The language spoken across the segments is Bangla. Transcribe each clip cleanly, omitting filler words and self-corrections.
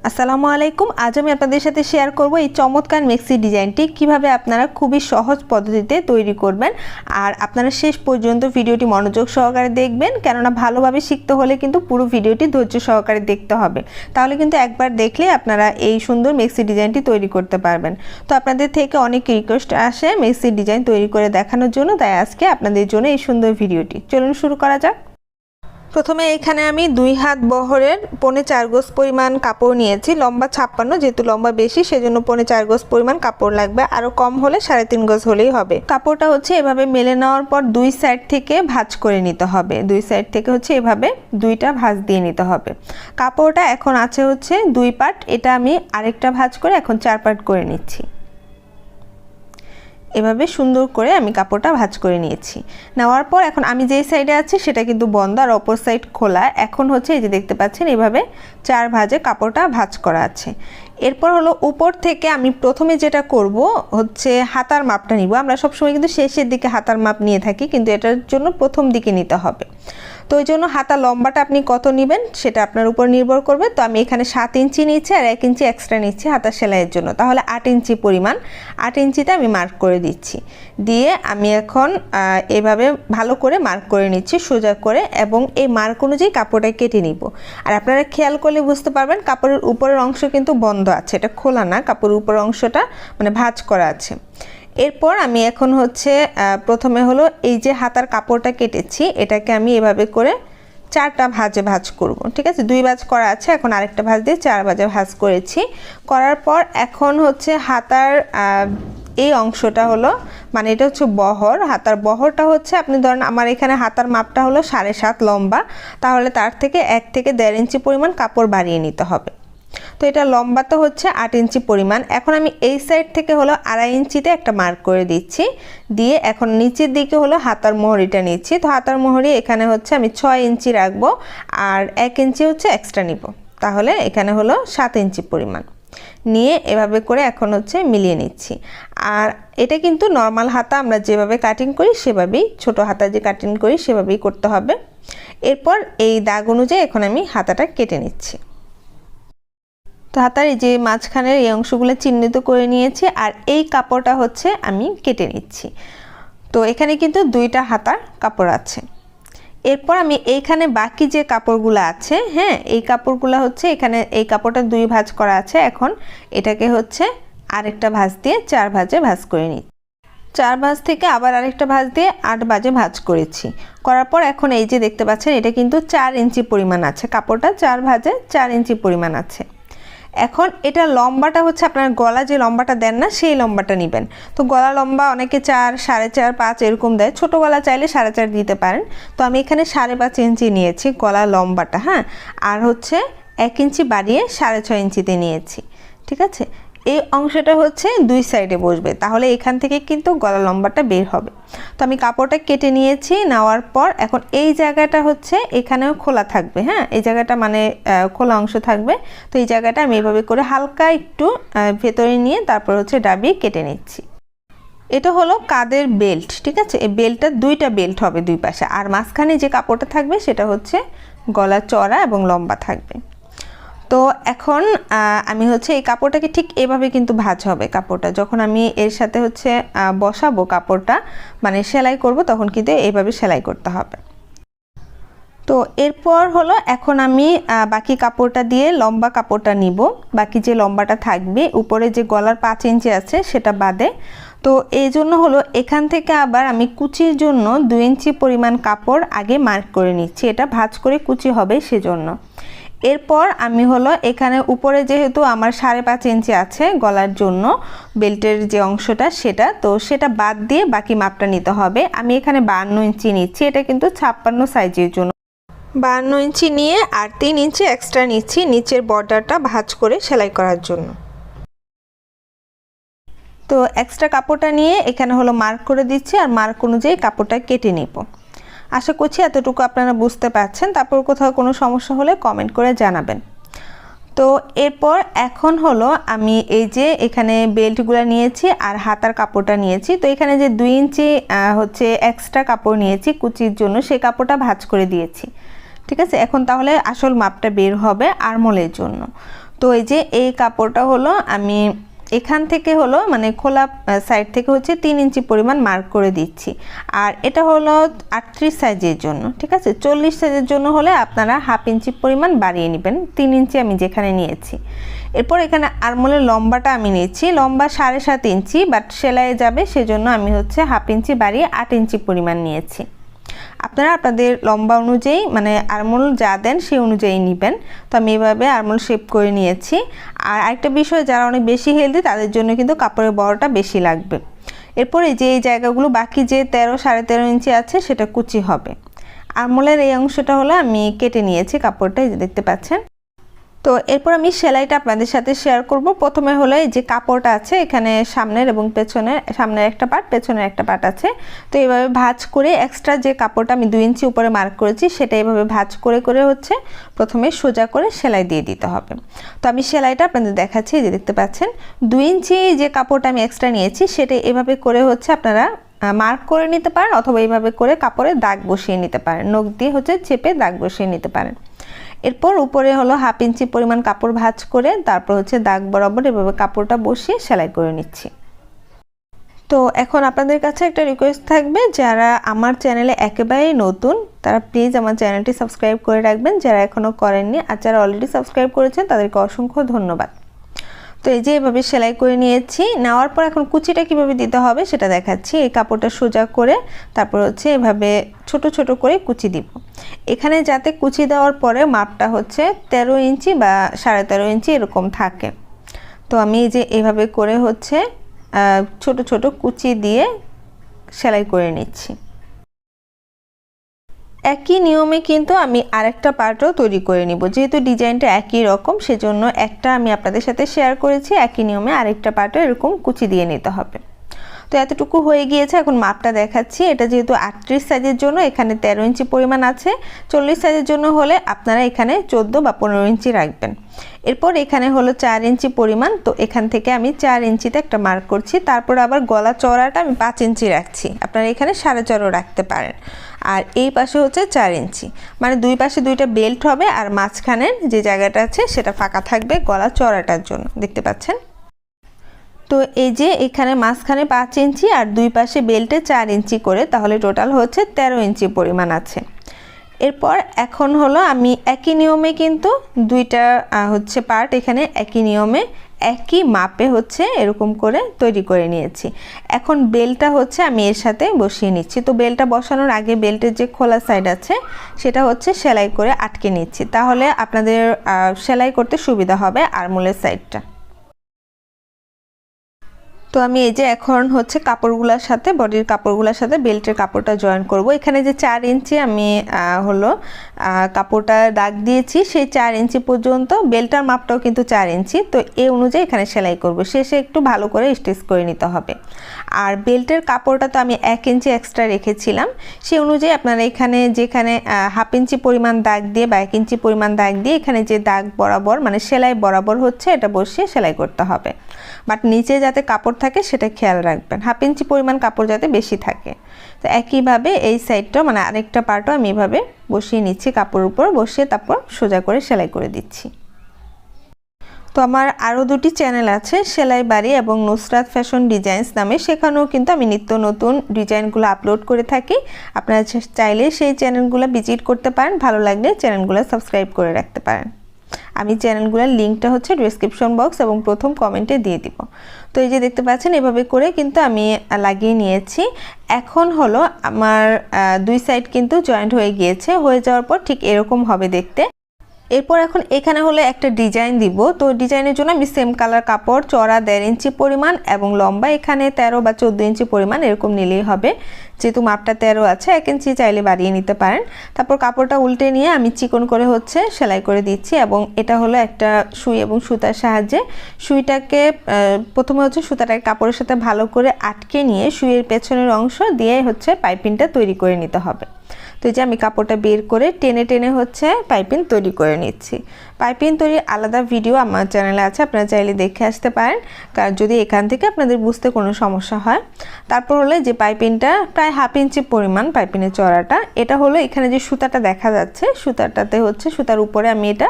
আসসালামু আলাইকুম। আজ আমি আপনাদের সাথে শেয়ার করব এই চমৎকার মেক্সি ডিজাইনটি কিভাবে আপনারা খুবই সহজ পদ্ধতিতে তৈরি করবেন। আর আপনারা শেষ পর্যন্ত ভিডিওটি মনোযোগ সহকারে দেখবেন, কেননা ভালোভাবে শিখতে হলে কিন্তু পুরো ভিডিওটি ধৈর্য সহকারে দেখতে হবে। তাহলে কিন্তু একবার দেখলে আপনারা এই সুন্দর মেক্সি ডিজাইনটি তৈরি করতে পারবেন। তো আপনাদের থেকে অনেক রিকোয়েস্ট আসে মেক্সি ডিজাইন তৈরি করে দেখানোর জন্য, তাই আজকে আপনাদের জন্য এই সুন্দর ভিডিওটি। চলুন শুরু করা যাক। প্রথমে এখানে আমি 2 হাত বহরের 4.25 গজ পরিমাণ কাপড় নিয়েছি। লম্বা 56, যেহেতু লম্বা বেশি সেজন্য 4.25 গজ পরিমাণ কাপড় লাগবে, আরও কম হলে 3.5 গজ হলেই হবে। কাপড়টা হচ্ছে এভাবে মেলে নেওয়ার পর 2 সাইড থেকে ভাঁজ করে নিতে হবে। 2 সাইড থেকে হচ্ছে এভাবে 2টা ভাঁজ দিয়ে নিতে হবে। কাপড়টা এখন আছে হচ্ছে 2 পার্ট, এটা আমি আরেকটা ভাঁজ করে এখন 4 পার্ট করে নিচ্ছি। এভাবে সুন্দর করে আমি কাপড়টা ভাঁজ করে নিয়েছি। নেওয়ার পর এখন আমি যেই সাইডে আছি সেটা কিন্তু বন্ধ আর অপর সাইড খোলা। এখন হচ্ছে এই যে দেখতে পাচ্ছেন এভাবে 4 ভাঁজে কাপড়টা ভাঁজ করা আছে। এরপর হলো উপর থেকে আমি প্রথমে যেটা করব হচ্ছে হাতার মাপটা নিব। আমরা সবসময় কিন্তু শেষের দিকে হাতার মাপ নিয়ে থাকি, কিন্তু এটার জন্য প্রথম দিকে নিতে হবে। তো ওই জন্য হাতা লম্বাটা আপনি কত নেবেন সেটা আপনার উপর নির্ভর করবে। তো আমি এখানে 7 ইঞ্চি নিচ্ছি আর 1 ইঞ্চি এক্সট্রা নিচ্ছি হাতা সেলাইয়ের জন্য, তাহলে 8 ইঞ্চি পরিমাণ। 8 ইঞ্চিতে আমি মার্ক করে দিচ্ছি। দিয়ে আমি এখন এভাবে ভালো করে মার্ক করে নিচ্ছি সোজা করে, এবং এই মার্ক অনুযায়ী কাপড়টা কেটে নিব। আর আপনারা খেয়াল করলে বুঝতে পারবেন কাপড়ের উপরের অংশ কিন্তু বন্ধ আছে, এটা খোলা না, কাপড়ের উপরের অংশটা মানে ভাঁজ করা আছে। এরপর আমি এখন হচ্ছে প্রথমে হলো এই যে হাতার কাপড়টা কেটেছি এটাকে আমি এভাবে করে 4টা ভাঁজে ভাঁজ করব। ঠিক আছে, 2 ভাঁজ করা আছে, এখন আরেকটা ভাঁজ দিয়ে 4 ভাঁজে ভাঁজ করেছি। করার পর এখন হচ্ছে হাতার এই অংশটা হলো মানে এটা হচ্ছে বহর। হাতার বহরটা হচ্ছে আপনি ধরেন আমার এখানে হাতার মাপটা হলো 7.5 লম্বা, তাহলে তার থেকে 1 থেকে 1.5 ইঞ্চি পরিমাণ কাপড় বাড়িয়ে নিতে হবে। তো এটা লম্বা তো হচ্ছে 8 ইঞ্চি পরিমাণ। এখন আমি এই সাইড থেকে হলো 2.5 ইঞ্চিতে একটা মার্ক করে দিচ্ছি। দিয়ে এখন নিচের দিকে হলো হাতার মোহরিটা নিচ্ছি। তো হাতার মোহরি এখানে হচ্ছে আমি 6 ইঞ্চি রাখবো আর 1 ইঞ্চি হচ্ছে এক্সট্রা নিব, তাহলে এখানে হলো 7 ইঞ্চি পরিমাণ নিয়ে এভাবে করে এখন হচ্ছে মিলিয়ে নিচ্ছি। আর এটা কিন্তু নর্মাল হাতা আমরা যেভাবে কাটিং করি সেভাবেই, ছোট হাতা যে কাটিং করি সেভাবেই করতে হবে। এরপর এই দাগ অনুযায়ী এখন আমি হাতাটা কেটে নিচ্ছি। তো হাতার এই যে মাঝখানের এই অংশগুলো চিহ্নিত করে নিয়েছি আর এই কাপড়টা হচ্ছে আমি কেটে নিচ্ছি। তো এখানে কিন্তু 2টা হাতার কাপড় আছে। এরপর আমি এইখানে বাকি যে কাপড়গুলো আছে, হ্যাঁ, এই কাপড়গুলো হচ্ছে এখানে এই কাপড়টা 2 ভাঁজ করা আছে, এখন এটাকে হচ্ছে আরেকটা ভাঁজ দিয়ে 4 ভাঁজে ভাঁজ করে নিচ্ছি। 4 ভাঁজ থেকে আবার আরেকটা ভাঁজ দিয়ে 8 ভাঁজে ভাঁজ করেছি। করার পর এখন এই যে দেখতে পাচ্ছেন এটা কিন্তু 4 ইঞ্চি পরিমাণ আছে, কাপড়টা 4 ভাঁজে 4 ইঞ্চি পরিমাণ আছে। এখন এটা লম্বাটা হচ্ছে আপনার গলা যে লম্বাটা দেন না সেই লম্বাটা নেবেন। তো গলা লম্বা অনেকে 4, 4.5, 5 এরকম দেয়, ছোটো গলা চাইলে 4.5 দিতে পারেন। তো আমি এখানে 5.5 ইঞ্চি নিয়েছি গলা লম্বাটা, হ্যাঁ, আর হচ্ছে 1 ইঞ্চি বাড়িয়ে 6.5 ইঞ্চিতে নিয়েছি। ঠিক আছে, এই অংশটা হচ্ছে 2 সাইডে বসবে, তাহলে এখান থেকে কিন্তু গলা লম্বাটা বের হবে। তো আমি কাপড়টা কেটে নিয়েছি। নেওয়ার পর এখন এই জায়গাটা হচ্ছে এখানেও খোলা থাকবে, হ্যাঁ, এই জায়গাটা মানে খোলা অংশ থাকবে। তো এই জায়গাটা আমি এভাবে করে হালকা একটু ভেতরে নিয়ে তারপর হচ্ছে ডাবিয়ে কেটে নিচ্ছি। এটা হলো কাঁধের বেল্ট। ঠিক আছে, এই বেল্টটা 2টা বেল্ট হবে 2 পাশে, আর মাঝখানে যে কাপড়টা থাকবে সেটা হচ্ছে গলা চড়া এবং লম্বা থাকবে। তো এখন আমি হচ্ছে এই কাপড়টাকে ঠিক এভাবে কিন্তু ভাঁজ হবে। কাপড়টা যখন আমি এর সাথে হচ্ছে বসাবো কাপড়টা মানে সেলাই করব, তখন কিন্তু এইভাবে সেলাই করতে হবে। তো এরপর হলো এখন আমি বাকি কাপড়টা দিয়ে লম্বা কাপড়টা নিব। বাকি যে লম্বাটা থাকবে উপরে যে গলার 5 ইঞ্চি আছে সেটা বাদে। তো এই জন্য হলো এখান থেকে আবার আমি কুচির জন্য 2 ইঞ্চি পরিমাণ কাপড় আগে মার্ক করে নিচ্ছি, এটা ভাঁজ করে কুচি হবে সেজন্য। এরপর আমি হলো এখানে উপরে যেহেতু আমার 5.5 ইঞ্চি আছে গলার জন্য বেল্টের যে অংশটা সেটা, তো সেটা বাদ দিয়ে বাকি মাপটা নিতে হবে। আমি এখানে 52 ইঞ্চি নিচ্ছি, এটা কিন্তু 56 সাইজের জন্য। 52 ইঞ্চি নিয়ে আর 3 ইঞ্চি এক্সট্রা নিচ্ছি নিচের বর্ডারটা ভাঁজ করে সেলাই করার জন্য। তো এক্সট্রা কাপড়টা নিয়ে এখানে হলো মার্ক করে দিচ্ছি আর মার্ক অনুযায়ী কাপড়টা কেটে নেব। আশা করছি এতটুকু আপনারা বুঝতে পারছেন। তারপর কোথাও কোনো সমস্যা হলে কমেন্ট করে জানাবেন। তো এরপর এখন হলো আমি এই যে এখানে বেল্টগুলো নিয়েছি আর হাতার কাপড়টা নিয়েছি। তো এখানে যে 2 ইঞ্চি হচ্ছে এক্সট্রা কাপড় নিয়েছি কুচির জন্য, সেই কাপড়টা ভাঁজ করে দিয়েছি। ঠিক আছে, এখন তাহলে আসল মাপটা বের হবে আরমোলের জন্য। তো এই যে এই কাপড়টা হলো আমি এখান থেকে হলো মানে খোলা সাইড থেকে হচ্ছে 3 ইঞ্চি পরিমাণ মার্ক করে দিচ্ছি। আর এটা হলো 38 সাইজের জন্য, ঠিক আছে। 40 সাইজের জন্য হলে আপনারা হাফ ইঞ্চি পরিমাণ বাড়িয়ে নেবেন, 3 ইঞ্চি আমি যেখানে নিয়েছি। এরপর এখানে আরমোলের লম্বাটা আমি নিয়েছি, লম্বা 7.5 ইঞ্চি, বাট সেলাইয়ে যাবে সেজন্য আমি হচ্ছে হাফ ইঞ্চি বাড়িয়ে 8 ইঞ্চি পরিমাণ নিয়েছি। আপনারা আপনাদের লম্বা অনুযায়ী মানে আরমোল যা দেন সেই অনুযায়ী নেবেন। তো আমি এভাবে আরমোল শেপ করে নিয়েছি। আর আরেকটা বিষয়, যারা অনেক বেশি হেলদি তাদের জন্য কিন্তু কাপড়ের বড়টা বেশি লাগবে। এরপরে যে এই জায়গাগুলো বাকি যে 13 13.5 ইঞ্চি আছে সেটা কুচি হবে। আরমোলের এই অংশটা হলো আমি কেটে নিয়েছি কাপড়টা, এই যে দেখতে পাচ্ছেন। তো এরপর আমি সেলাইটা আপনাদের সাথে শেয়ার করব। প্রথমে হলো এই যে কাপড়টা আছে এখানে সামনের এবং পেছনের, সামনের একটা পার্ট পেছনের একটা পার্ট আছে। তো এইভাবে ভাঁজ করে এক্সট্রা যে কাপড়টা আমি 2 ইঞ্চি উপরে মার্ক করেছি সেটা এইভাবে ভাঁজ করে করে হচ্ছে প্রথমে সোজা করে সেলাই দিয়ে দিতে হবে। তো আমি সেলাইটা আপনাদের দেখাচ্ছি, এই যে দেখতে পাচ্ছেন 2 ইঞ্চি যে কাপড়টা আমি এক্সট্রা নিয়েছি সেটা এভাবে করে হচ্ছে আপনারা মার্ক করে নিতে পারেন, অথবা এইভাবে করে কাপড়ে দাগ বসিয়ে নিতে পারেন, নখ দিয়ে হচ্ছে চেপে দাগ বসিয়ে নিতে পারেন। এরপর উপরে হলো হাফ ইঞ্চি পরিমাণ কাপড় ভাঁজ করে তারপর হচ্ছে দাগ বরাবর এভাবে কাপড়টা বসিয়ে সেলাই করে নিচ্ছি। তো এখন আপনাদের কাছে একটা রিকোয়েস্ট থাকবে, যারা আমার চ্যানেলে একেবারেই নতুন তারা প্লিজ আমার চ্যানেলটি সাবস্ক্রাইব করে রাখবেন, যারা এখনও করেননি। আর যারা অলরেডি সাবস্ক্রাইব করেছেন তাদেরকে অসংখ্য ধন্যবাদ। তো এই যে এভাবে সেলাই করে নিয়েছি, নেওয়ার পর এখন কুচিটা কিভাবে দিতে হবে সেটা দেখাচ্ছি। এই কাপড়টা সোজা করে তারপর হচ্ছে এভাবে ছোট ছোট করে কুচি দিব। এখানে যাতে কুচি দেওয়ার পরে মাপটা হচ্ছে 13 ইঞ্চি বা 13.5 ইঞ্চি এরকম থাকে। তো আমি এই যে এভাবে করে হচ্ছে ছোট ছোট কুচি দিয়ে সেলাই করে নিচ্ছি। একই নিয়মে কিন্তু আমি আরেকটা পার্টও তৈরি করে নিব, যেহেতু ডিজাইনটা একই রকম সেজন্য একটা আমি আপনাদের সাথে শেয়ার করেছি, একই নিয়মে আরেকটা পার্টও এরকম কুচি দিয়ে নিতে হবে। তো এতটুকু হয়ে গিয়েছে, এখন মাপটা দেখাচ্ছি। এটা যেহেতু 38 সাইজের জন্য এখানে 13 ইঞ্চি পরিমাণ আছে, 40 সাইজের জন্য হলে আপনারা এখানে 14 বা 15 ইঞ্চি রাখবেন। এরপর এখানে হলো 4 ইঞ্চি পরিমাণ, তো এখান থেকে আমি 4 ইঞ্চিতে একটা মার্ক করছি। তারপর আবার গলা চওড়াটা আমি 5 ইঞ্চি রাখছি, আপনারা এখানে 4.5 রাখতে পারেন। আর এই পাশে হচ্ছে 4 ইঞ্চি, মানে দুই পাশে দুইটা বেল্ট হবে আর মাঝখানের যে জায়গাটা আছে সেটা ফাঁকা থাকবে গলা চওড়াটার জন্য, দেখতে পাচ্ছেন। তো এই যে এখানে মাঝখানে 5 ইঞ্চি আর দুই পাশে বেল্টে 4 ইঞ্চি করে, তাহলে টোটাল হচ্ছে 13 ইঞ্চি পরিমাণ আছে। এরপর এখন হলো আমি একই নিয়মে কিন্তু দুইটা হচ্ছে পার্ট এখানে একই নিয়মে একই মাপে হচ্ছে এরকম করে তৈরি করে নিয়েছি। এখন বেলটা হচ্ছে আমি এর সাথে বসিয়ে নিচ্ছি। তো বেলটা বসানোর আগে বেল্টের যে খোলা সাইড আছে সেটা হচ্ছে সেলাই করে আটকে নিচ্ছি, তাহলে আপনাদের সেলাই করতে সুবিধা হবে আরমোলের সাইডটা। তো আমি এই যে এখন হচ্ছে কাপড়গুলোর সাথে বডির কাপড়গুলোর সাথে বেল্টের কাপড়টা জয়েন করব। এখানে যে 4 ইঞ্চি আমি হলো কাপড়টা দাগ দিয়েছি, সেই 4 ইঞ্চি পর্যন্ত বেল্টার মাপটাও কিন্তু 4 ইঞ্চি। তো এই অনুযায়ী এখানে সেলাই করব, শেষে একটু ভালো করে স্টিচ করে নিতে হবে। আর বেল্টের কাপড়টা তো আমি 1 ইঞ্চি এক্সট্রা রেখেছিলাম, সেই অনুযায়ী আপনারা এখানে যেখানে হাফ ইঞ্চি পরিমাণ দাগ দিয়ে বা 1 ইঞ্চি পরিমাণ দাগ দিয়ে এখানে যে দাগ বরাবর মানে সেলাই বরাবর হচ্ছে এটা বসিয়ে সেলাই করতে হবে। বাট নিচে যাতে কাপড় থাকে সেটা খেয়াল রাখবেন, হাফ ইঞ্চি পরিমাণ কাপড় যাতে বেশি থাকে। তো একইভাবে এই সাইডটাও মানে আরেকটা পার্টও আমি এভাবে বসিয়ে নিচ্ছি, কাপড়ের উপর বসিয়ে তারপর সোজা করে সেলাই করে দিচ্ছি। তো আমার আরও দুটি চ্যানেল আছে, সেলাই বাড়ি এবং নুসরাত ফ্যাশন ডিজাইনস নামে, সেখানেও কিন্তু আমি নিত্য নতুন ডিজাইনগুলো আপলোড করে থাকি। আপনারা চাইলে সেই চ্যানেলগুলো ভিজিট করতে পারেন, ভালো লাগলে চ্যানেলগুলো সাবস্ক্রাইব করে রাখতে পারেন। আমি চ্যানেলগুলোর লিঙ্কটা হচ্ছে ডেসক্রিপশন বক্স এবং প্রথম কমেন্টে দিয়ে দিব। তো এই যে দেখতে পাচ্ছেন এভাবে করে কিন্তু আমি লাগিয়ে নিয়েছি। এখন হলো আমার দুই সাইড কিন্তু জয়েন্ট হয়ে গিয়েছে, হয়ে যাওয়ার পর ঠিক এরকম হবে দেখতে। এরপর এখন এখানে হলো একটা ডিজাইন দিব। তো ডিজাইনের জন্য আমি সেম কালার কাপড়, চড়া 1.5 ইঞ্চি পরিমাণ এবং লম্বা এখানে 13 বা 14 ইঞ্চি পরিমাণ এরকম নিলেই হবে, যেহেতু মাপটা 13 আছে 1 ইঞ্চি চাইলে বাড়িয়ে নিতে পারেন। তারপর কাপড়টা উল্টে নিয়ে আমি চিকন করে হচ্ছে সেলাই করে দিচ্ছি, এবং এটা হলো একটা সুই এবং সুতার সাহায্যে সুইটাকে প্রথমে হচ্ছে সুতাটাকে কাপড়ের সাথে ভালো করে আটকে নিয়ে সুইয়ের পেছনের অংশ দিয়ে হচ্ছে পাইপিংটা তৈরি করে নিতে হবে। তো এই যে আমি কাপড়টা বের করে টেনে টেনে হচ্ছে পাইপিং তৈরি করে নিচ্ছি। পাইপিং তৈরির আলাদা ভিডিও আমার চ্যানেলে আছে, আপনারা চাইলে দেখে আসতে পারেন, কারণ যদি এখান থেকে আপনাদের বুঝতে কোনো সমস্যা হয়। তারপর হলো যে পাইপিংটা প্রায় 1/2 ইঞ্চি পরিমাণ পাইপিংয়ের চওড়াটা, এটা হলো এখানে যে সুতাটা দেখা যাচ্ছে সুতাটাতে হচ্ছে সুতার উপরে আমি এটা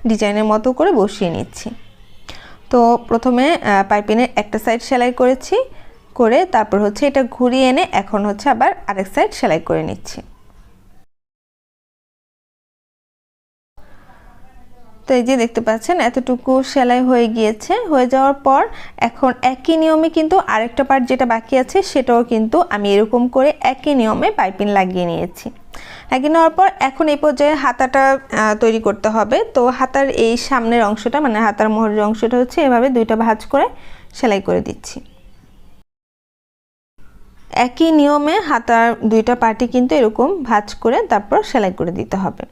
ডিজাইনের মতো করে বসিয়ে নিচ্ছি। তো প্রথমে পাইপিংয়ের একটা সাইড সেলাই করেছি, করে তারপর হচ্ছে এটা ঘুরিয়ে এনে এখন হচ্ছে আবার আরেক সাইড সেলাই করে নিচ্ছি। তো এই যে দেখতে পাচ্ছেন এতটুকু সেলাই হয়ে গিয়েছে। হয়ে যাওয়ার পর এখন একই নিয়মে কিন্তু আরেকটা পার্ট যেটা বাকি আছে সেটাও কিন্তু আমি এরকম করে একই নিয়মে পাইপিং লাগিয়ে নিয়েছি। লাগিয়ে নেওয়ার পর এখন এই পর্যায়ে হাতাটা তৈরি করতে হবে। তো হাতার এই সামনের অংশটা মানে হাতার মোহরের অংশটা হচ্ছে এভাবে দুইটা ভাঁজ করে সেলাই করে দিচ্ছি। একই নিয়মে হাতার দুইটা পার্টি কিন্তু এরকম ভাঁজ করে তারপর সেলাই করে দিতে হবে।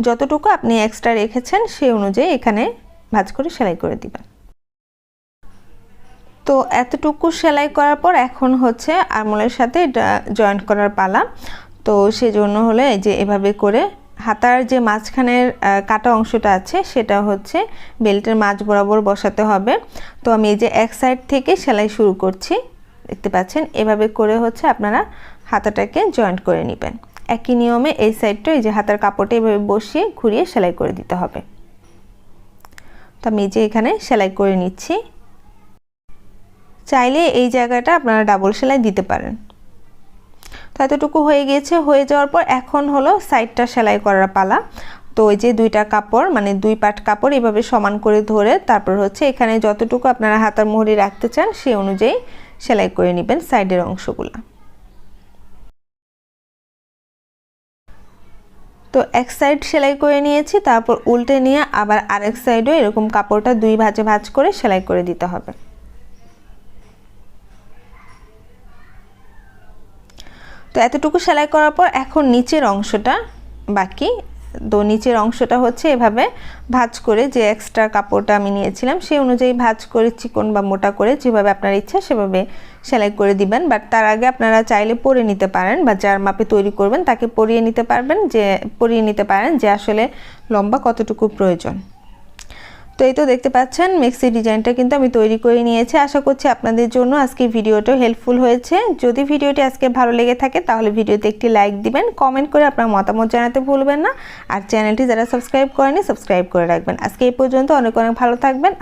যতটুকু আপনি এক্সট্রা রেখেছেন সেই অনুযায়ী এখানে ভাঁজ করে সেলাই করে দিবেন। তো এতটুকু সেলাই করার পর এখন হচ্ছে আরমোলের সাথে এটা জয়েন্ট করার পালা। তো সেজন্য হলে এই যে এভাবে করে হাতার যে মাঝখানের কাটা অংশটা আছে সেটা হচ্ছে বেল্টের মাঝ বরাবর বসাতে হবে। তো আমি এই যে এক সাইড থেকে সেলাই শুরু করছি, দেখতে পাচ্ছেন এভাবে করে হচ্ছে আপনারা হাতাটাকে জয়েন্ট করে নেবেন। একই নিয়মে এই সাইডটা এই যে হাতার কাপড়টা এভাবে বসিয়ে ঘুরিয়ে সেলাই করে দিতে হবে। তো আমি এই যে এখানে সেলাই করে নিচ্ছি। চাইলে এই জায়গাটা আপনারা ডাবল সেলাই দিতে পারেন। তো এতটুকু হয়ে গিয়েছে। হয়ে যাওয়ার পর এখন হলো সাইডটা সেলাই করার পালা। তো ওই যে দুইটা কাপড় মানে দুই পাট কাপড় এভাবে সমান করে ধরে তারপর হচ্ছে এখানে যতটুকু আপনারা হাতার মোহরি রাখতে চান সেই অনুযায়ী সেলাই করে নেবেন সাইডের অংশগুলো। তো এক সাইড সেলাই করে নিয়েছি, তারপর উল্টে নিয়ে আবার আরেক সাইডও এরকম কাপড়টা দুই ভাঁজে ভাঁজ করে সেলাই করে দিতে হবে। তো এতটুকু সেলাই করার পর এখন নিচের অংশটা বাকি। তো নিচের অংশটা হচ্ছে এভাবে ভাঁজ করে যে এক্সট্রা কাপড়টা আমি নিয়েছিলাম সেই অনুযায়ী ভাঁজ করে চিকন বা মোটা করে যেভাবে আপনার ইচ্ছা সেভাবে সেলাই করে দিবেন। বাট তার আগে আপনারা চাইলে পরে নিতে পারেন বা যার মাপে তৈরি করবেন তাকে পরিয়ে নিতে পারেন যে আসলে লম্বা কতটুকু প্রয়োজন। তো এই তো দেখতে পাচ্ছেন মেক্সি ডিজাইনটা কিন্তু আমি তৈরি করে নিয়েছি। আশা করছি আপনাদের জন্য আজকে ভিডিওটা হেল্পফুল হয়েছে। যদি ভিডিওটি আজকে ভালো লেগে থাকে তাহলে ভিডিওতে একটি লাইক দিবেন, কমেন্ট করে আপনার মতামত জানাতে ভুলবেন না, আর চ্যানেলটি যারা সাবস্ক্রাইব করেনি সাবস্ক্রাইব করে রাখবেন। আজকে এই পর্যন্ত, অনেক অনেক ভালো থাকবেন।